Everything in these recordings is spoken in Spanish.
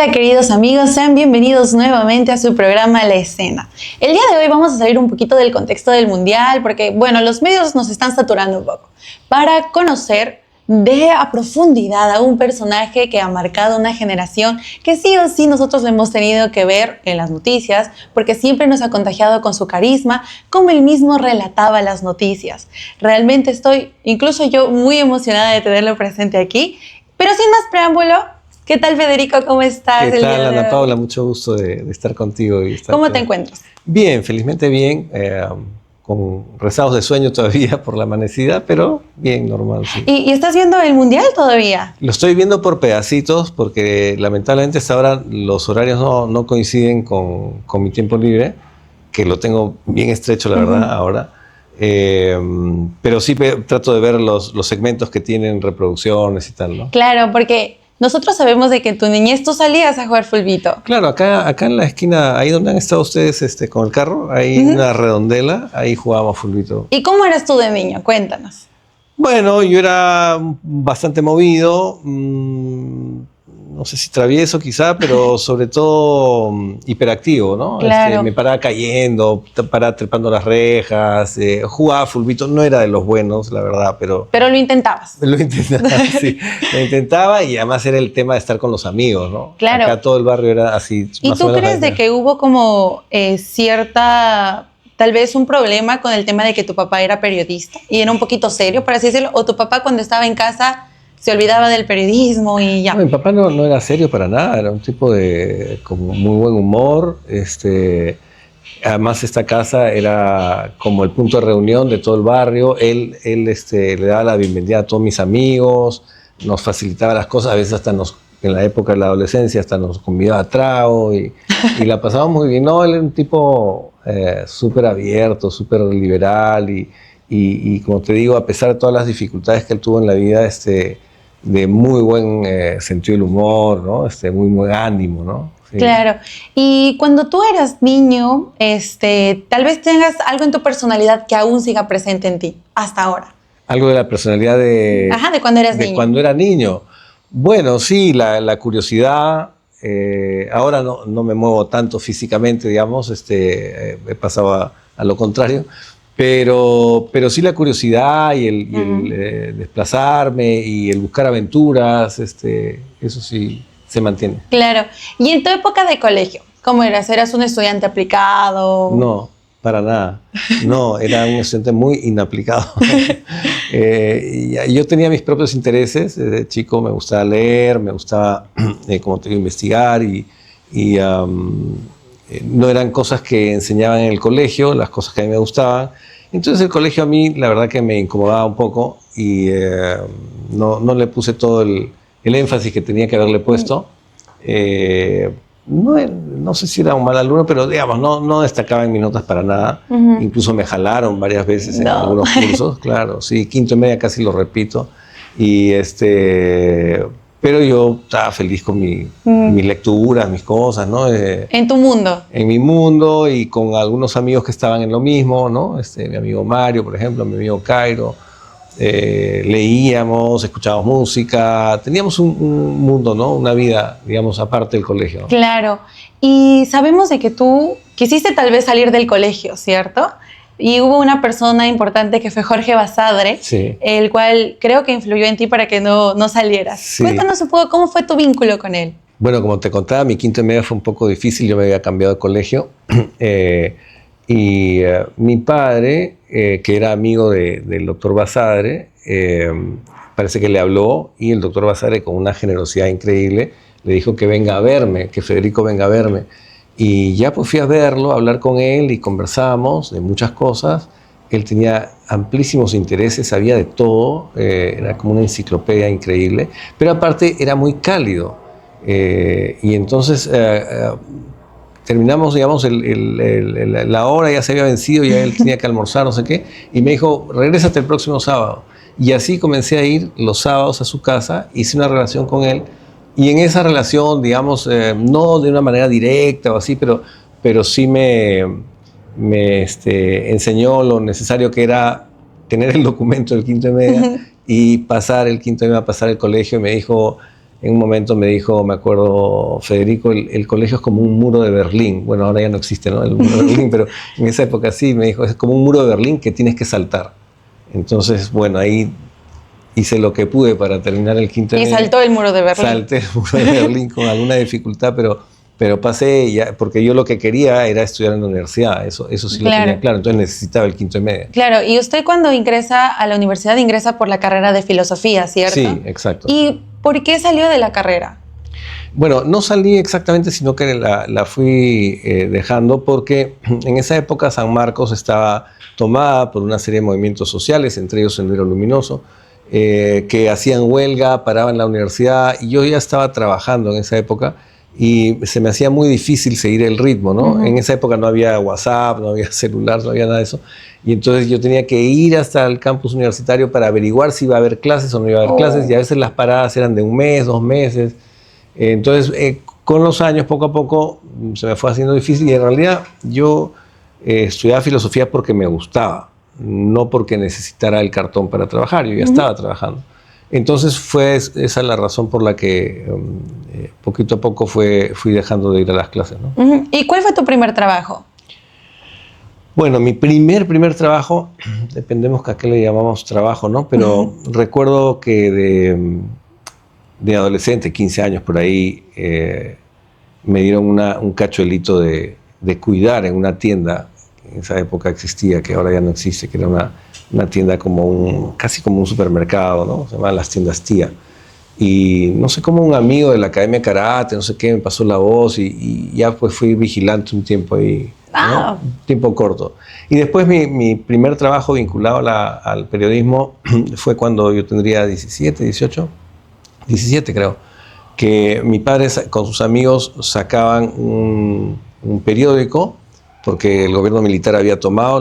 Hola queridos amigos, sean bienvenidos nuevamente a su programa La Escena. El día de hoy vamos a salir un poquito del contexto del mundial porque, bueno, los medios nos están saturando un poco para conocer a profundidad a un personaje que ha marcado una generación que sí o sí nosotros lo hemos tenido que ver en las noticias porque siempre nos ha contagiado con su carisma, como él mismo relataba las noticias. Realmente estoy, incluso yo, muy emocionada de tenerlo presente aquí, pero sin más preámbulo. ¿Qué tal, Federico? ¿Cómo estás? ¿Qué tal, Ana Paula? Mucho gusto de estar contigo. ¿Cómo te encuentras? Bien, felizmente bien, con rezagos de sueño todavía por la amanecida, pero bien, normal. Sí. ¿Y estás viendo el Mundial todavía? Lo estoy viendo por pedacitos porque lamentablemente hasta ahora los horarios no coinciden con mi tiempo libre, que lo tengo bien estrecho, la verdad, ahora. Pero sí trato de ver los segmentos que tienen reproducciones y tal, ¿no? Claro, porque nosotros sabemos de que en tu niñez tú salías a jugar fulbito. Claro, acá en la esquina, ahí donde han estado ustedes con el carro, hay una redondela, ahí jugábamos fulbito. ¿Y cómo eras tú de niño? Cuéntanos. Bueno, yo era bastante movido, no sé si travieso quizá, pero sobre todo hiperactivo, ¿no? Claro. Me paraba cayendo, paraba trepando las rejas, jugaba fulbito, no era de los buenos, la verdad, pero... Pero lo intentabas. Lo intentaba, sí. Lo intentaba y además era el tema de estar con los amigos, ¿no? Claro. Acá todo el barrio era así. ¿Y tú crees de que hubo como cierta... tal vez un problema con el tema de que tu papá era periodista y era un poquito serio, por así decirlo, o tu papá cuando estaba en casa se olvidaba del periodismo y ya? No, mi papá no era serio para nada, era un tipo de como muy buen humor. Además esta casa era como el punto de reunión de todo el barrio. Él le daba la bienvenida a todos mis amigos, nos facilitaba las cosas, a veces hasta en la época de la adolescencia hasta nos convidaba a trago y la pasábamos muy bien. No, él era un tipo súper abierto, súper liberal y como te digo, a pesar de todas las dificultades que él tuvo en la vida, de muy buen sentido del humor, ¿no? Muy buen ánimo, ¿no? Sí. Claro. Y cuando tú eras niño, tal vez tengas algo en tu personalidad que aún siga presente en ti, hasta ahora. Algo de la personalidad de... Ajá, de cuando eras niño. De cuando era niño. Bueno, sí, la curiosidad. Ahora no me muevo tanto físicamente, digamos, he pasado a lo contrario. Pero sí la curiosidad y el desplazarme y el buscar aventuras, eso sí se mantiene. Claro. ¿Y en tu época de colegio, cómo eras? ¿Eras un estudiante aplicado? No, para nada. No, era un estudiante muy inaplicado. Yo tenía mis propios intereses. Desde chico me gustaba leer, me gustaba, como te digo, investigar y no eran cosas que enseñaban en el colegio, las cosas que a mí me gustaban. Entonces el colegio a mí la verdad que me incomodaba un poco y no le puse todo el énfasis que tenía que haberle puesto. No sé si era un mal alumno, pero digamos, no destacaba en mis notas para nada. Incluso me jalaron varias veces en algunos cursos, claro. Sí, quinto y media casi lo repito. Pero yo estaba feliz con mis lecturas, mis cosas, ¿no? ¿En tu mundo? En mi mundo y con algunos amigos que estaban en lo mismo, ¿no? Mi amigo Mario, por ejemplo, mi amigo Cairo. Leíamos, escuchábamos música, teníamos un mundo, ¿no? Una vida, digamos, aparte del colegio, ¿no? Claro. Y sabemos de que tú quisiste tal vez salir del colegio, ¿cierto? Y hubo una persona importante que fue Jorge Basadre, sí, el cual creo que influyó en ti para que no salieras. Sí. Cuéntanos un poco cómo fue tu vínculo con él. Bueno, como te contaba, mi quinto y media fue un poco difícil, yo me había cambiado de colegio y mi padre, que era amigo del doctor Basadre, parece que le habló y el doctor Basadre, con una generosidad increíble, le dijo que venga a verme, que Federico venga a verme. Y ya pues fui a verlo, a hablar con él y conversamos de muchas cosas. Él tenía amplísimos intereses, sabía de todo, era como una enciclopedia increíble, pero aparte era muy cálido. Y entonces terminamos, digamos, la hora ya se había vencido, ya él tenía que almorzar, no sé qué, y me dijo, regrésate el próximo sábado. Y así comencé a ir los sábados a su casa, hice una relación con él, y en esa relación, digamos, no de una manera directa o así, pero sí me enseñó lo necesario que era tener el documento del quinto y media y pasar el quinto y media, pasar el colegio, y me dijo, en un momento me dijo, me acuerdo, Federico, el colegio es como un muro de Berlín. Bueno, ahora ya no existe, ¿no? El muro de Berlín, pero en esa época sí, me dijo, es como un muro de Berlín que tienes que saltar. Entonces, bueno, ahí hice lo que pude para terminar el quinto Y saltó el muro de Berlín. Salté el muro de Berlín con alguna dificultad, pero pasé, ya, porque yo lo que quería era estudiar en la universidad, eso sí lo tenía claro, entonces necesitaba el quinto y medio. Claro, y usted cuando ingresa a la universidad ingresa por la carrera de filosofía, ¿cierto? Sí, exacto. ¿Y por qué salió de la carrera? Bueno, no salí exactamente, sino que la fui dejando porque en esa época San Marcos estaba tomada por una serie de movimientos sociales, entre ellos Sendero Luminoso, que hacían huelga, paraban la universidad, y yo ya estaba trabajando en esa época y se me hacía muy difícil seguir el ritmo, ¿no? En esa época no había WhatsApp, no había celular, no había nada de eso, y entonces yo tenía que ir hasta el campus universitario para averiguar si iba a haber clases o no iba a haber clases, y a veces las paradas eran de un mes, 2 meses. Entonces, con los años, poco a poco, se me fue haciendo difícil, y en realidad yo estudiaba filosofía porque me gustaba, no porque necesitara el cartón para trabajar, yo ya estaba trabajando. Entonces fue esa la razón por la que poquito a poco fui dejando de ir a las clases, ¿no? ¿Y cuál fue tu primer trabajo? Bueno, mi primer trabajo, dependemos que a qué le llamamos trabajo, ¿no? Pero recuerdo que de adolescente, 15 años por ahí, me dieron un cachuelito de cuidar en una tienda. En esa época existía, que ahora ya no existe, que era una tienda casi como un supermercado, ¿no? Se llamaban las tiendas Tía. Y no sé cómo un amigo de la Academia de Karate, no sé qué, me pasó la voz y ya pues fui vigilante un tiempo ahí, ¿no? Un tiempo corto. Y después mi primer trabajo vinculado al periodismo fue cuando yo tendría 17 creo, que mi padre con sus amigos sacaban un periódico, porque el gobierno militar había tomado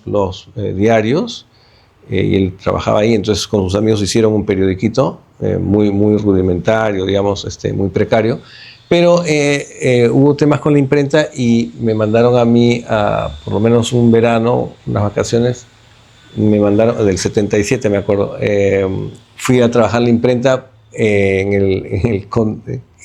los diarios, y él trabajaba ahí, entonces con sus amigos hicieron un periodiquito muy rudimentario, digamos, muy precario, pero hubo temas con la imprenta y me mandaron a mí, por lo menos un verano, unas vacaciones, me mandaron, del 77 me acuerdo, fui a trabajar en la imprenta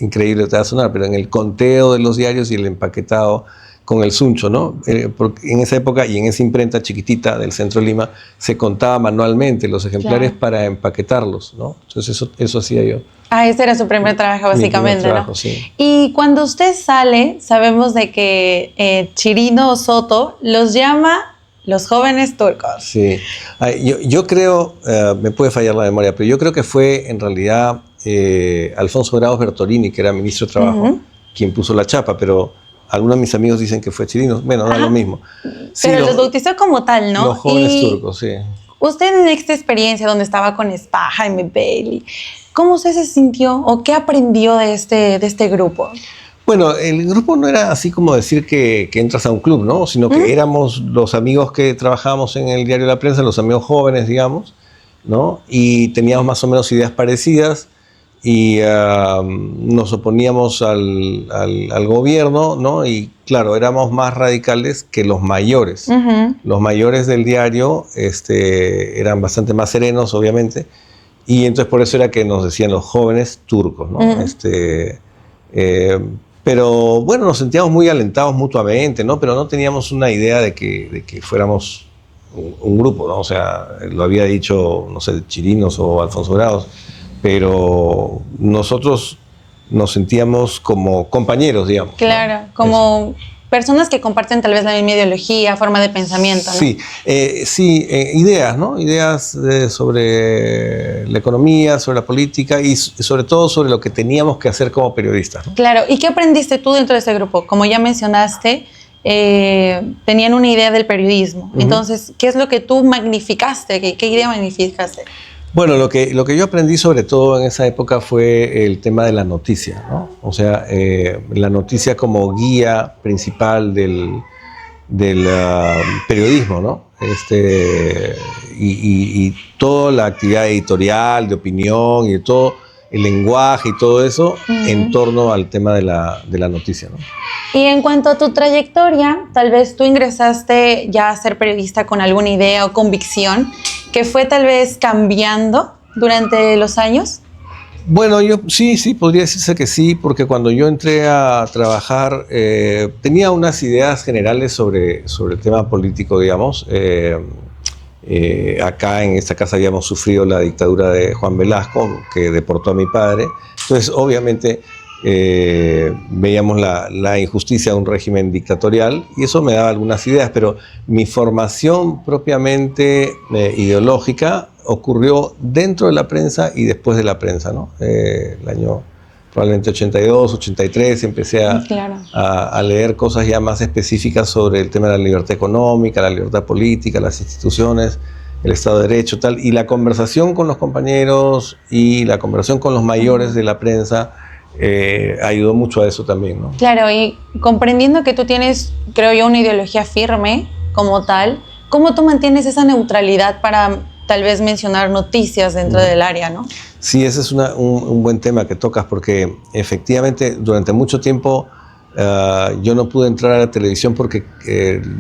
increíble te va a sonar, pero en el conteo de los diarios y el empaquetado con el suncho, ¿no? Porque en esa época y en esa imprenta chiquitita del centro de Lima se contaba manualmente los ejemplares para empaquetarlos, ¿no? Entonces eso hacía yo. Ese era su primer trabajo, básicamente, primer trabajo, ¿no? Sí. Y cuando usted sale, sabemos de que Chirino Soto los llama los jóvenes turcos. Sí. Yo creo, me puede fallar la memoria, pero yo creo que fue en realidad Alfonso Grados Bertolini, que era ministro de Trabajo, quien puso la chapa, pero algunos de mis amigos dicen que fue Chirino. Bueno, da lo mismo. Sí, pero los bautizó como tal, ¿no? Los jóvenes turcos, sí. Usted en esta experiencia donde estaba con Spa, Jaime Bailey, ¿cómo usted se sintió o qué aprendió de este grupo? Bueno, el grupo no era así como decir que entras a un club, ¿no? Sino que éramos los amigos que trabajábamos en el diario La Prensa, los amigos jóvenes, digamos, ¿no? Y teníamos más o menos ideas parecidas y nos oponíamos al gobierno, ¿no? Y claro, éramos más radicales que los mayores. Los mayores del diario eran bastante más serenos, obviamente, y entonces por eso era que nos decían los jóvenes turcos, ¿no? Pero bueno, nos sentíamos muy alentados mutuamente, ¿no? Pero no teníamos una idea de que fuéramos un grupo, ¿no? O sea, lo había dicho, no sé, Chirinos o Alfonso Grados, pero nosotros nos sentíamos como compañeros, digamos. Claro, ¿no? Como personas que comparten tal vez la misma ideología, forma de pensamiento, ¿no? Sí, ideas, ¿no? Ideas sobre la economía, sobre la política y sobre todo sobre lo que teníamos que hacer como periodistas, ¿no? Claro, ¿y qué aprendiste tú dentro de ese grupo? Como ya mencionaste, tenían una idea del periodismo. Entonces, ¿qué es lo que tú magnificaste? ¿Qué idea magnificaste? Bueno, lo que yo aprendí sobre todo en esa época fue el tema de la noticia, ¿no? O sea, la noticia como guía principal del periodismo, ¿no? Y toda la actividad editorial, de opinión y de todo el lenguaje y todo eso en torno al tema de la noticia, ¿no? Y en cuanto a tu trayectoria, tal vez tú ingresaste ya a ser periodista con alguna idea o convicción que fue tal vez cambiando durante los años. Bueno, yo sí, podría decirse que sí, porque cuando yo entré a trabajar tenía unas ideas generales sobre el tema político, digamos. Acá en esta casa habíamos sufrido la dictadura de Juan Velasco, que deportó a mi padre. Entonces, obviamente, veíamos la injusticia de un régimen dictatorial y eso me daba algunas ideas, pero mi formación propiamente ideológica ocurrió dentro de la prensa y después de la prensa, ¿no? El año probablemente 82, 83, empecé Claro. a leer cosas ya más específicas sobre el tema de la libertad económica, la libertad política, las instituciones, el Estado de Derecho, tal, y la conversación con los compañeros y la conversación con los mayores de la prensa ayudó mucho a eso también, ¿no? Claro, y comprendiendo que tú tienes, creo yo, una ideología firme como tal, ¿cómo tú mantienes esa neutralidad para tal vez mencionar noticias dentro del área, ¿no? Sí, ese es un buen tema que tocas, porque efectivamente durante mucho tiempo yo no pude entrar a la televisión porque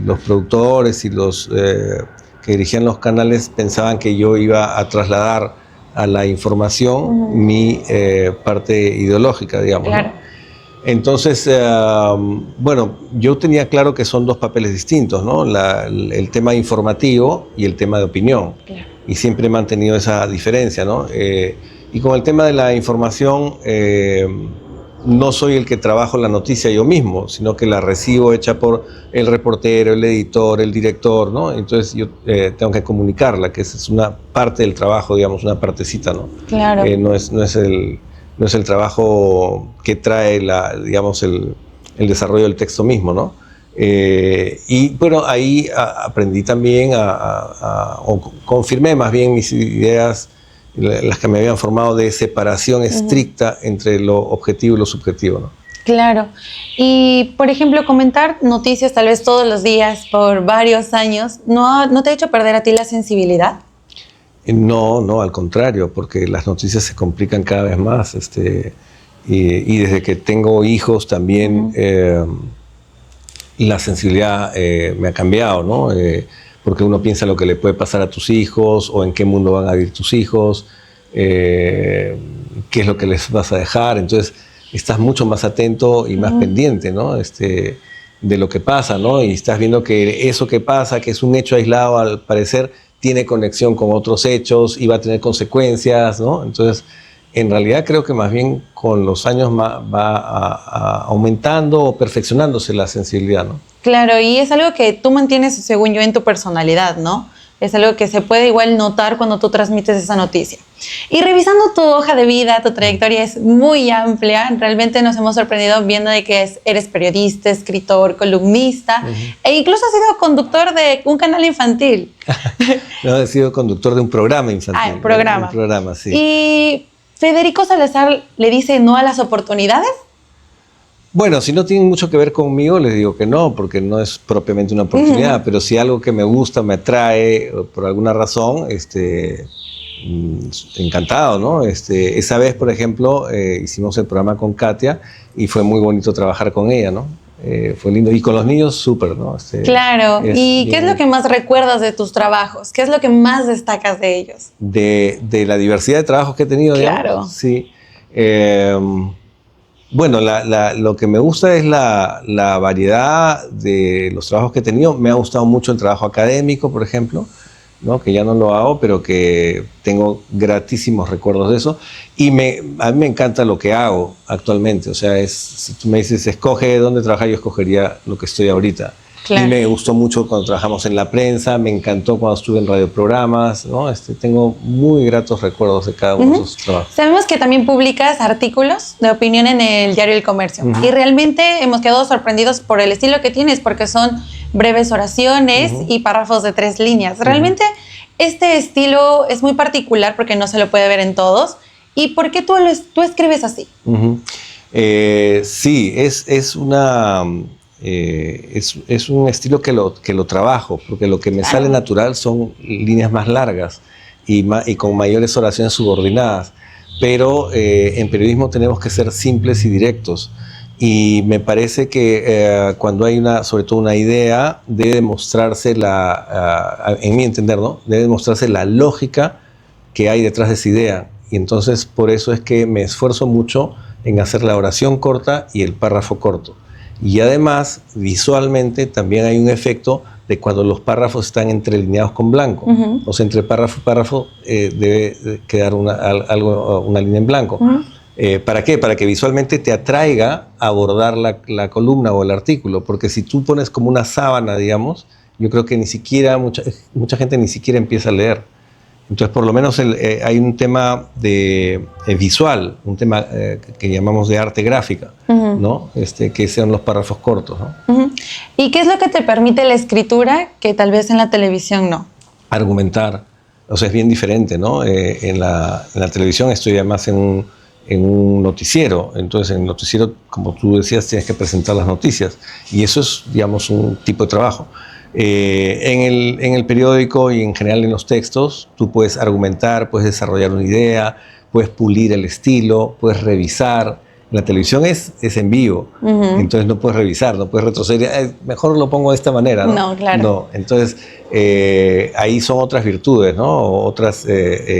los productores y los que dirigían los canales pensaban que yo iba a trasladar a la información mi parte ideológica, digamos, Claro. ¿no? Entonces, bueno, yo tenía claro que son dos papeles distintos, ¿no? El tema informativo y el tema de opinión. Claro. Y siempre he mantenido esa diferencia, ¿no? Y con el tema de la información, no soy el que trabajo la noticia yo mismo, sino que la recibo hecha por el reportero, el editor, el director, ¿no? Entonces yo tengo que comunicarla, que esa es una parte del trabajo, digamos, una partecita, ¿no? Claro. No es el trabajo que trae digamos, el desarrollo del texto mismo, ¿no? Y bueno, ahí aprendí también o confirmé más bien mis ideas, las que me habían formado, de separación estricta entre lo objetivo y lo subjetivo, ¿no? Claro. Y, por ejemplo, comentar noticias tal vez todos los días por varios años, ¿no te ha hecho perder a ti la sensibilidad? No, al contrario, porque las noticias se complican cada vez más. Y desde que tengo hijos también la sensibilidad me ha cambiado, ¿no? Porque uno piensa lo que le puede pasar a tus hijos o en qué mundo van a vivir tus hijos, qué es lo que les vas a dejar. Entonces estás mucho más atento y más pendiente, ¿no? De lo que pasa, ¿no? Y estás viendo que eso que pasa, que es un hecho aislado al parecer, tiene conexión con otros hechos y va a tener consecuencias, ¿no? Entonces, en realidad creo que más bien con los años va aumentando o perfeccionándose la sensibilidad, ¿no? Claro, y es algo que tú mantienes, según yo, en tu personalidad, ¿no? Es algo que se puede igual notar cuando tú transmites esa noticia. Y revisando tu hoja de vida, tu trayectoria es muy amplia. Realmente nos hemos sorprendido viendo de que eres periodista, escritor, columnista e incluso has sido conductor de un canal infantil. No, he sido conductor de un programa infantil. Un programa. Un programa, sí. ¿Y Federico Salazar le dice no a las oportunidades? Bueno, si no tienen mucho que ver conmigo, les digo que no, porque no es propiamente una oportunidad, pero si algo que me gusta, me atrae, por alguna razón, encantado, ¿no? Esa vez, por ejemplo, hicimos el programa con Katia y fue muy bonito trabajar con ella, ¿no? Fue lindo. Y con los niños, súper, ¿no? Claro. ¿Y qué es lo que más recuerdas de tus trabajos? ¿Qué es lo que más destacas de ellos? De la diversidad de trabajos que he tenido, Claro. digamos. Sí. Bueno, lo que me gusta es la variedad de los trabajos que he tenido. Me ha gustado mucho el trabajo académico, por ejemplo, ¿no? Que ya no lo hago, pero que tengo gratísimos recuerdos de eso. Y a mí me encanta lo que hago actualmente. O sea, si tú me dices, escoge dónde trabajar, yo escogería lo que estoy ahorita. Claro. Y me gustó mucho cuando trabajamos en la prensa, me encantó cuando estuve en radioprogramas, ¿no? Tengo muy gratos recuerdos de cada uno de esos trabajos. Sabemos que también publicas artículos de opinión en el diario El Comercio. Y realmente hemos quedado sorprendidos por el estilo que tienes, porque son breves oraciones y párrafos de 3 líneas. Realmente este estilo es muy particular porque no se lo puede ver en todos. ¿Y por qué tú escribes así? Sí, es un estilo que lo trabajo, porque lo que me sale natural son líneas más largas y con mayores oraciones subordinadas. Pero en periodismo tenemos que ser simples y directos. Y me parece que cuando hay sobre todo una idea, debe demostrarse en mi entender, ¿no? Debe demostrarse la lógica que hay detrás de esa idea. y entonces por eso es que me esfuerzo mucho en hacer la oración corta y el párrafo corto. Y además, visualmente, también hay un efecto de cuando los párrafos están entrelineados con blanco. O sea, entre párrafo y párrafo debe quedar una línea en blanco. ¿Para qué? Para que visualmente te atraiga a abordar la columna o el artículo. Porque si tú pones como una sábana, digamos, yo creo que ni siquiera, mucha gente ni siquiera empieza a leer. Entonces, por lo menos hay un tema visual, un tema que llamamos de arte gráfica, ¿no? Que sean los párrafos cortos, ¿no? ¿Y qué es lo que te permite la escritura que tal vez en la televisión no? Argumentar. O sea, es bien diferente, ¿no? En la televisión estoy además en un noticiero. Entonces, en el noticiero, como tú decías, tienes que presentar las noticias. Y eso es, digamos, un tipo de trabajo. En el periódico y en general en los textos, tú puedes argumentar, puedes desarrollar una idea, puedes pulir el estilo, puedes revisar. La televisión es en vivo, entonces no puedes revisar, no puedes retroceder. Mejor lo pongo de esta manera, ¿no? No, claro. No. Entonces, ahí son otras virtudes, ¿no? Otras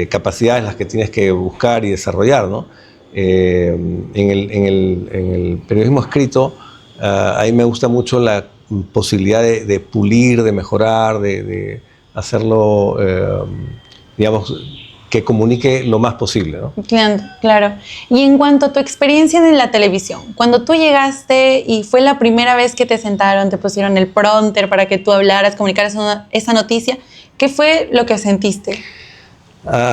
capacidades las que tienes que buscar y desarrollar, ¿no? En el periodismo escrito, ahí me gusta mucho la posibilidad de pulir, de mejorar, de hacerlo, digamos, que comunique lo más posible, ¿no? Claro. Y en cuanto a tu experiencia en la televisión, cuando tú llegaste y fue la primera vez que te sentaron, te pusieron el prompter para que tú hablaras, comunicaras esa noticia, ¿qué fue lo que sentiste?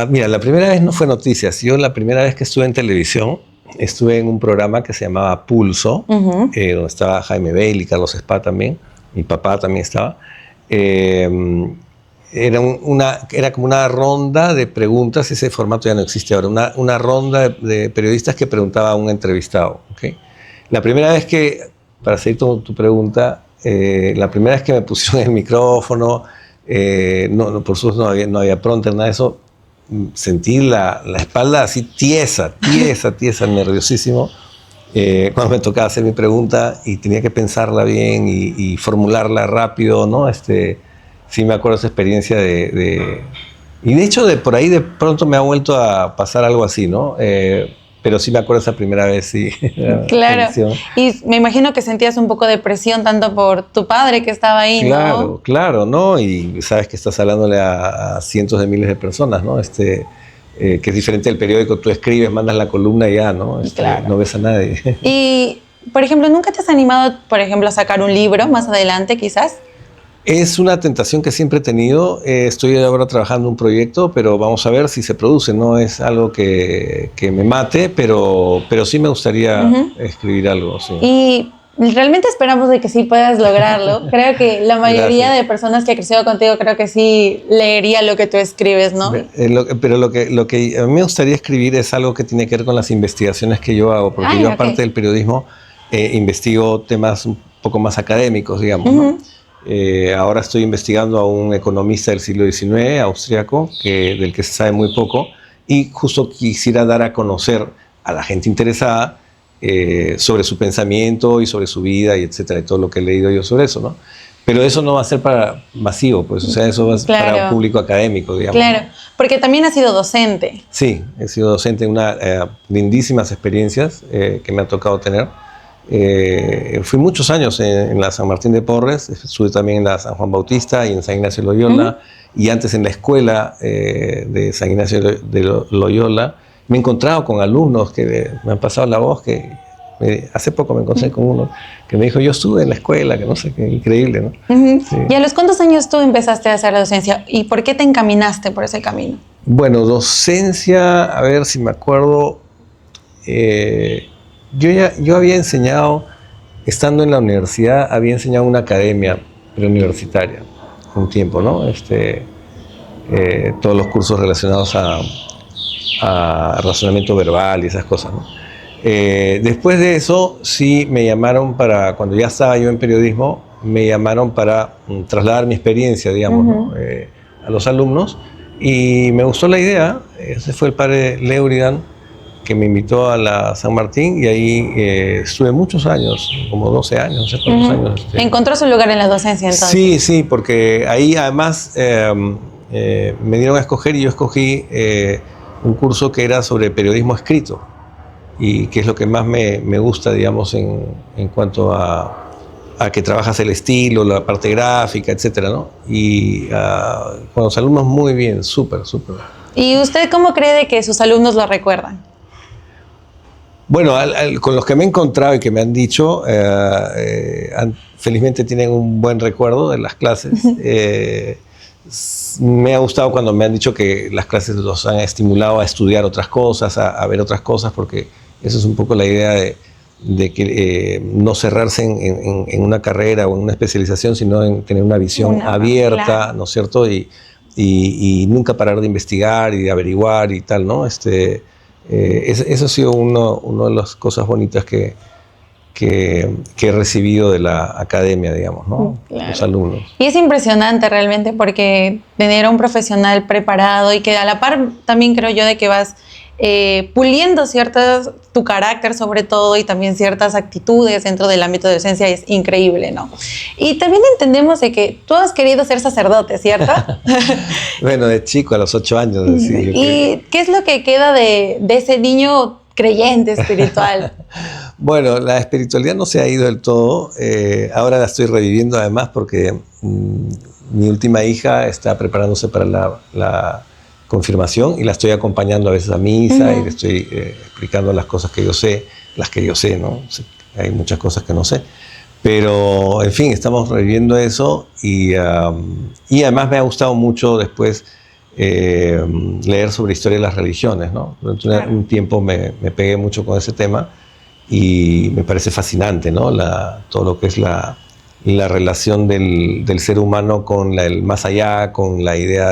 Mira, la primera vez no fue noticias. Yo la primera vez que estuve en televisión, estuve en un programa que se llamaba Pulso, donde estaba Jaime Bailey, Carlos Spa también, mi papá también estaba. Era como una ronda de preguntas, ese formato ya no existe ahora, una ronda de periodistas que preguntaba a un entrevistado. ¿Okay? La primera vez que, para seguir tu pregunta, la primera vez que me pusieron el micrófono, por supuesto no había prompter, nada de eso, sentí la espalda así tiesa, nerviosísimo, cuando me tocaba hacer mi pregunta y tenía que pensarla bien y formularla rápido, ¿no? Sí me acuerdo esa experiencia y de hecho por ahí de pronto me ha vuelto a pasar algo así, ¿no? Pero sí me acuerdo esa primera vez, sí. Claro, y me imagino que sentías un poco de presión tanto por tu padre que estaba ahí, ¿no? Claro, ¿no? Y sabes que estás hablándole a cientos de miles de personas, ¿no? Que es diferente del periódico, tú escribes, mandas la columna y ya, ¿no? Claro. No ves a nadie. Y, por ejemplo, ¿nunca te has animado, por ejemplo, a sacar un libro más adelante, quizás? Es una tentación que siempre he tenido. Estoy ahora trabajando en un proyecto, pero vamos a ver si se produce. No es algo que me mate, pero sí me gustaría escribir algo. Sí. Y realmente esperamos de que sí puedas lograrlo. Creo que la mayoría de personas que ha crecido contigo creo que sí leería lo que tú escribes, ¿no? Pero lo que a mí me gustaría escribir es algo que tiene que ver con las investigaciones que yo hago, porque yo aparte del periodismo investigo temas un poco más académicos, digamos, ¿no? Ahora estoy investigando a un economista del siglo XIX, austriaco, del que se sabe muy poco, y justo quisiera dar a conocer a la gente interesada sobre su pensamiento y sobre su vida, y etcétera, y todo lo que he leído yo sobre eso, ¿no? Pero eso no va a ser para masivo, pues, o sea, eso va a ser para un público académico, digamos. Claro, porque también has sido docente. Sí, he sido docente en lindísimas experiencias que me ha tocado tener. Fui muchos años en la San Martín de Porres, estuve también en la San Juan Bautista y en San Ignacio de Loyola, y antes en la escuela de San Ignacio de Loyola. Me he encontrado con alumnos que me han pasado la voz, hace poco me encontré con uno que me dijo, yo estuve en la escuela, que no sé, qué increíble, ¿no? Sí. ¿Y a los cuántos años tú empezaste a hacer la docencia? ¿Y por qué te encaminaste por ese camino? Bueno, docencia, a ver si me acuerdo, yo había enseñado, estando en la universidad, había enseñado en una academia preuniversitaria un tiempo, ¿no? Todos los cursos relacionados a razonamiento verbal y esas cosas, ¿no? Después de eso, sí me llamaron cuando ya estaba yo en periodismo, me llamaron para trasladar mi experiencia, digamos, ¿no? A los alumnos, y me gustó la idea. Ese fue el padre Leuridan, que me invitó a la San Martín, y ahí estuve muchos años, como 12 años, no sé cuántos años. ¿Encontró su lugar en la docencia entonces? Sí, porque ahí además me dieron a escoger y yo escogí un curso que era sobre periodismo escrito, y que es lo que más me gusta, digamos, en cuanto a que trabajas el estilo, la parte gráfica, etcétera, ¿no? Y con los alumnos muy bien, súper, súper. ¿Y usted cómo cree de que sus alumnos lo recuerdan? Bueno, con los que me he encontrado y que me han dicho, felizmente tienen un buen recuerdo de las clases. Me ha gustado cuando me han dicho que las clases los han estimulado a estudiar otras cosas, a ver otras cosas, porque eso es un poco la idea de que no cerrarse en una carrera o en una especialización, sino en tener una visión abierta, claro, ¿no es cierto? Y nunca parar de investigar y de averiguar y tal, ¿no? Eso ha sido una de las cosas bonitas que he recibido de la academia, digamos, ¿no? Claro. Los alumnos. Y es impresionante realmente, porque tener a un profesional preparado y que a la par también creo yo de que vas puliendo tu carácter sobre todo, y también ciertas actitudes dentro del ámbito de docencia, es increíble, ¿no? Y también entendemos de que tú has querido ser sacerdote, ¿cierto? Bueno, de chico, a los 8 años. Sí, ¿Y qué es lo que queda de ese niño creyente, espiritual? Bueno, la espiritualidad no se ha ido del todo. Ahora la estoy reviviendo, además, porque mi última hija está preparándose para la confirmación, y la estoy acompañando a veces a misa, y le estoy explicando las cosas que yo sé, ¿no? Hay muchas cosas que no sé. Pero, en fin, estamos reviviendo eso, y además me ha gustado mucho después leer sobre historia de las religiones, ¿no? Durante un tiempo me pegué mucho con ese tema, y me parece fascinante, ¿no? Todo lo que es la relación del ser humano con el más allá, con la idea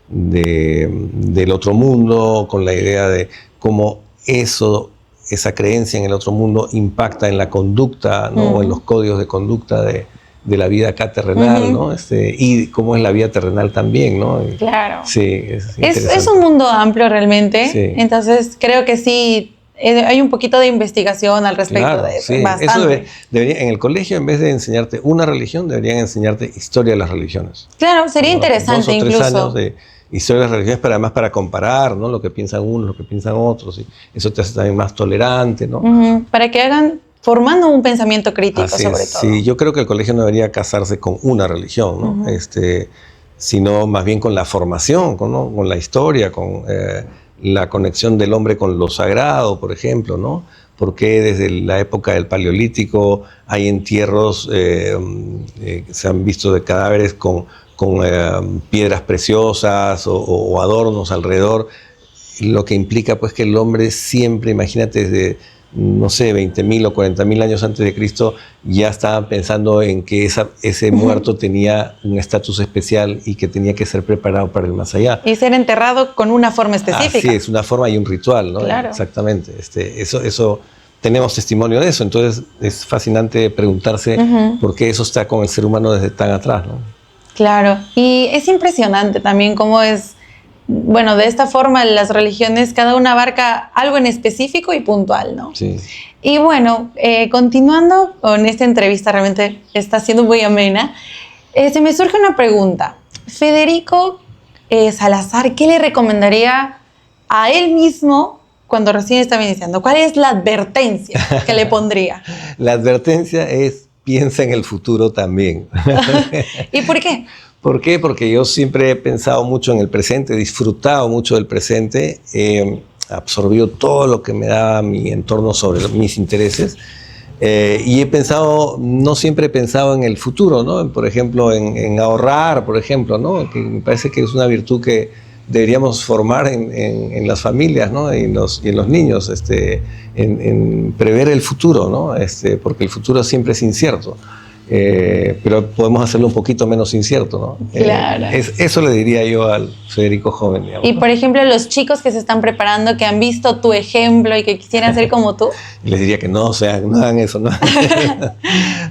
del otro mundo, con la idea de cómo esa creencia en el otro mundo impacta en la conducta, ¿no? O en los códigos de conducta de la vida acá terrenal, ¿no? Y cómo es la vida terrenal también, ¿no? Claro. Sí, es un mundo amplio realmente, sí. Entonces creo que sí hay un poquito de investigación al respecto, claro, de eso. Sí. Bastante. Eso debería, en el colegio, en vez de enseñarte una religión, deberían enseñarte historia de las religiones. Claro, sería interesante 2 o 3 incluso. años de historia de las religiones, pero además para comparar, ¿no? Lo que piensan unos, lo que piensan otros, y eso te hace también más tolerante, ¿no? Para que hagan, formando un pensamiento crítico, sobre todo. Sí, yo creo que el colegio no debería casarse con una religión, ¿no? Sino más bien con la formación, ¿no? Con la historia, con la conexión del hombre con lo sagrado, por ejemplo, ¿no? Porque desde la época del Paleolítico hay entierros, se han visto de cadáveres con piedras preciosas o adornos alrededor, lo que implica pues que el hombre siempre, imagínate, desde, no sé, 20.000 o 40.000 años antes de Cristo, ya estaban pensando en que ese muerto tenía un estatus especial y que tenía que ser preparado para el más allá. Y ser enterrado con una forma específica. Sí, es una forma y un ritual, ¿no? Claro. Exactamente. Eso tenemos testimonio de eso, entonces es fascinante preguntarse por qué eso está con el ser humano desde tan atrás, ¿no? Claro, y es impresionante también cómo es, bueno, de esta forma las religiones, cada una abarca algo en específico y puntual, ¿no? Sí. Y bueno, continuando con esta entrevista, realmente está siendo muy amena, se me surge una pregunta. Federico Salazar, ¿qué le recomendaría a él mismo cuando recién estaba iniciando? ¿Cuál es la advertencia que le pondría? La advertencia es: piensa en el futuro también. ¿Y por qué? ¿Por qué? Porque yo siempre he pensado mucho en el presente, he disfrutado mucho del presente, he absorbido todo lo que me daba mi entorno sobre mis intereses, y no siempre he pensado en el futuro, ¿no? Por ejemplo, en ahorrar, por ejemplo, ¿no? Que me parece que es una virtud que deberíamos formar en las familias, ¿no? y en los niños, en prever el futuro, ¿no? Porque el futuro siempre es incierto, pero podemos hacerlo un poquito menos incierto, ¿no? Claro. Eso le diría yo al Federico joven, digamos, y ¿no? por ejemplo, los chicos que se están preparando, que han visto tu ejemplo y que quisieran ser como tú. Les diría que no hagan eso, ¿no?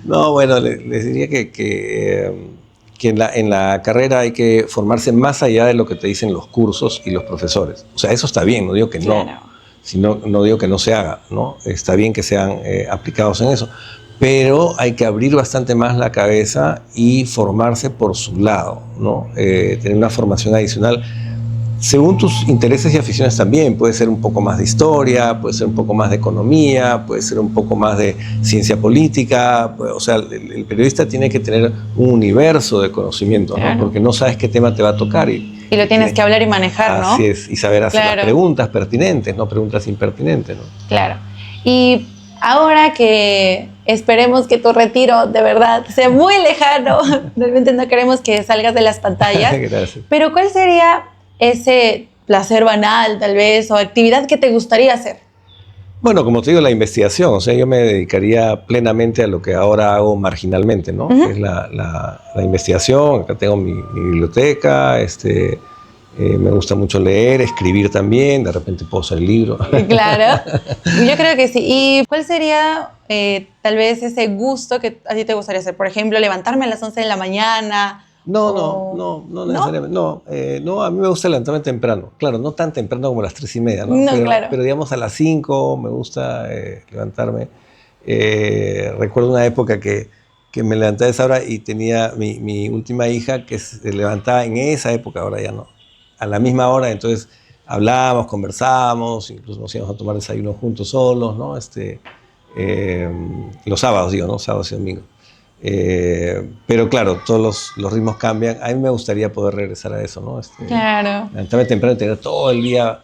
No, bueno, les diría que en la carrera hay que formarse más allá de lo que te dicen los cursos y los profesores. O sea, eso está bien, no digo que no, no digo que no se haga, ¿no? Está bien que sean aplicados en eso, pero hay que abrir bastante más la cabeza y formarse por su lado, ¿no? Tener una formación adicional según tus intereses y aficiones también, puede ser un poco más de historia, puede ser un poco más de economía, puede ser un poco más de ciencia política, o sea, el periodista tiene que tener un universo de conocimiento, claro, ¿no? Porque no sabes qué tema te va a tocar. Y lo tienes que hablar y manejar, ¿no? Así es, y saber hacer claro, las preguntas pertinentes, no preguntas impertinentes, ¿no? Claro. Y ahora que esperemos que tu retiro de verdad sea muy lejano, realmente no queremos que salgas de las pantallas, Gracias. pero ¿cuál sería ese placer banal, tal vez, o actividad que te gustaría hacer? Bueno, como te digo, la investigación, o sea, yo me dedicaría plenamente a lo que ahora hago marginalmente, ¿no? Que es la investigación. Acá tengo mi biblioteca, me gusta mucho leer, escribir también, de repente puedo hacer libros. Claro, yo creo que sí. ¿Y cuál sería tal vez ese gusto que a ti te gustaría hacer? Por ejemplo, levantarme a las 11 de la mañana. No necesariamente. No, a mí me gusta levantarme temprano. Claro, no tan temprano como a las 3:30, ¿no? Claro. Pero digamos a las 5 me gusta levantarme. Recuerdo una época que me levanté a esa hora y tenía mi última hija que se levantaba en esa época, ahora ya no, a la misma hora, entonces hablábamos, conversábamos, incluso nos íbamos a tomar desayuno juntos solos, ¿no? Los sábados, digo, ¿no? Sábados y domingos. Pero claro, todos los ritmos cambian. A mí me gustaría poder regresar a eso, ¿no? Claro. Levantarme temprano y tener todo el día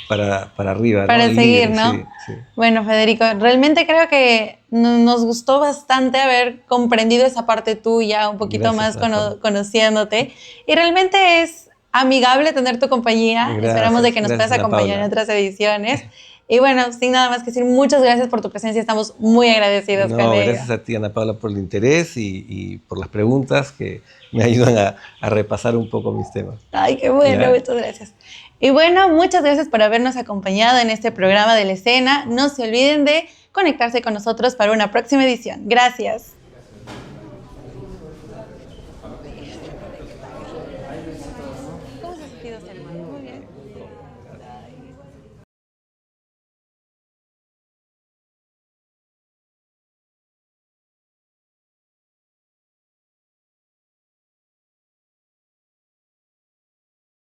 para arriba. Para ¿no? seguir, Libre, ¿no? Sí, sí. Bueno, Federico, realmente creo que nos gustó bastante haber comprendido esa parte tuya, un poquito Gracias, más conociéndote. Y realmente es amigable tener tu compañía. Gracias, Esperamos de que nos puedas Ana acompañar Paula. en otras ediciones. Y bueno, sin nada más que decir, muchas gracias por tu presencia. Estamos muy agradecidos con ella. Gracias a ti, Ana Paula, por el interés y por las preguntas que me ayudan a repasar un poco mis temas. Ay, qué bueno, muchas gracias. Y bueno, muchas gracias por habernos acompañado en este programa de La Escena. No se olviden de conectarse con nosotros para una próxima edición. Gracias.